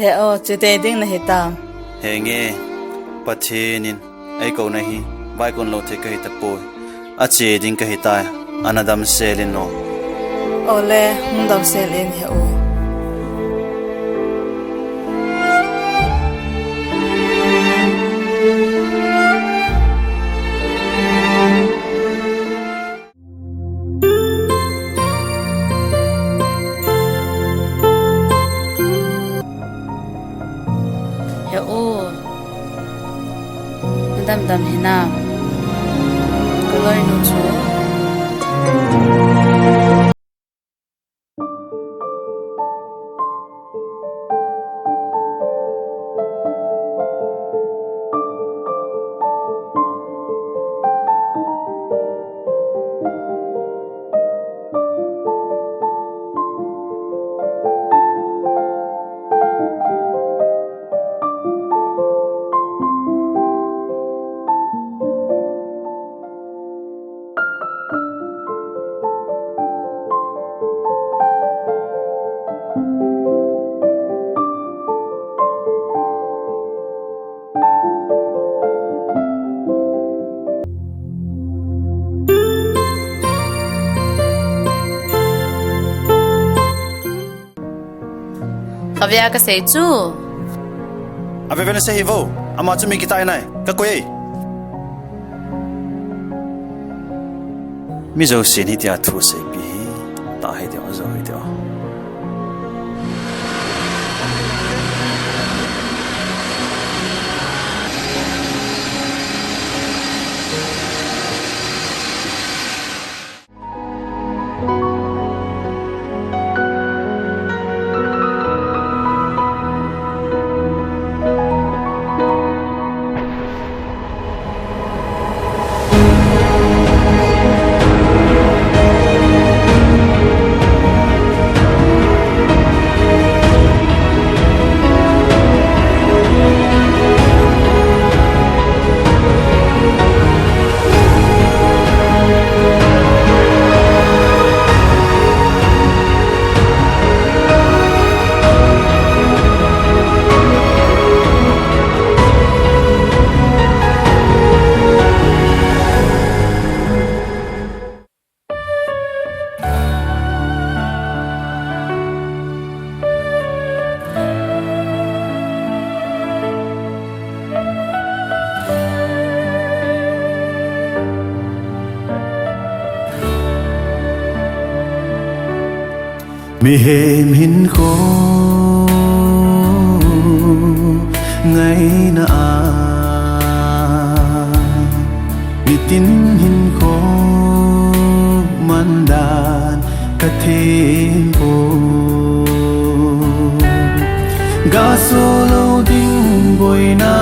he o chu te ding na he ta he nge pathenin ai ko na hi vai kon lo the kai ta poi a che ding ka hi ta anadam selin no ole hung dam sel in he o he o dam dam hina color nu chu Kavya ka sei chu ave vena se hi vo ama chu mi ki tai nai ka koi mi zo sin hi tia thu se pi ta hai de zo hi de mi hem hin ko ngày na mi tin hin ko man dan ka thêm po ga solo ding boy na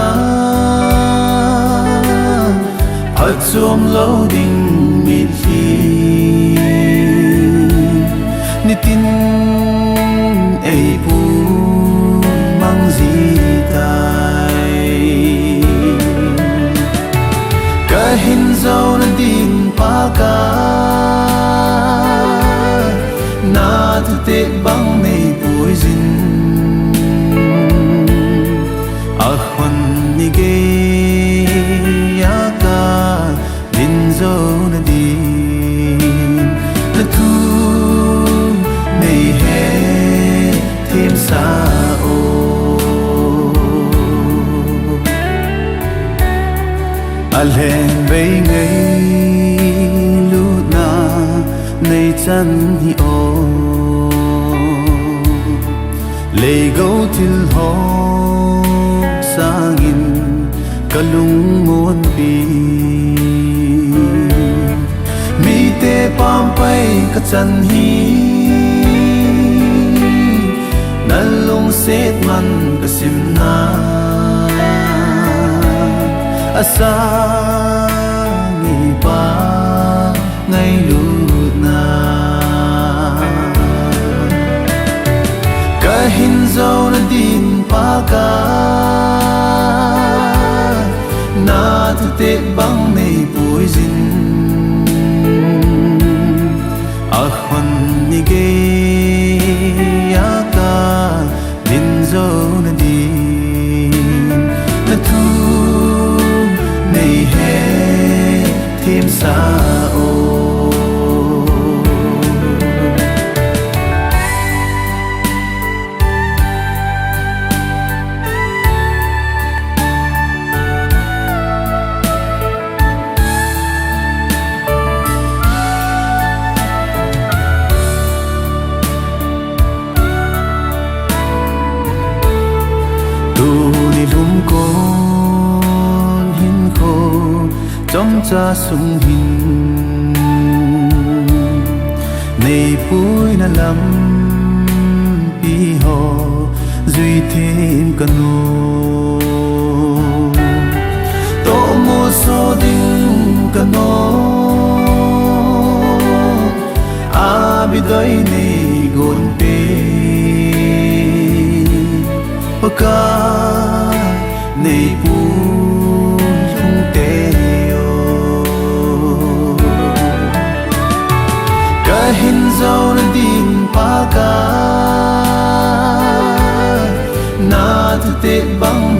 at som lo ding mi hi ni tin ai pu mang gì tai ka hin zo na din pa ka na tu te bang nei pui zin a hon ni ge ya ka din zo na din na tu thêm xa ô alhen vây ngây lúc na nay chân hi ô lê gấu til ho sangin kalung muôn pi mi te pam pai ka chan hi nalung set man kasim na asa ngi pa ngay lut na ka hin zo na din pa ka na tu te bang nei pui zin a hon ni ge ya ka din zo na trong cha sung hình này bụi na lắm pi ho duy thêm cano tổ mô số đinh cano a bi đôi này gồn pe ca này bụi lung tê hin dâu na din pa ka na tu te bang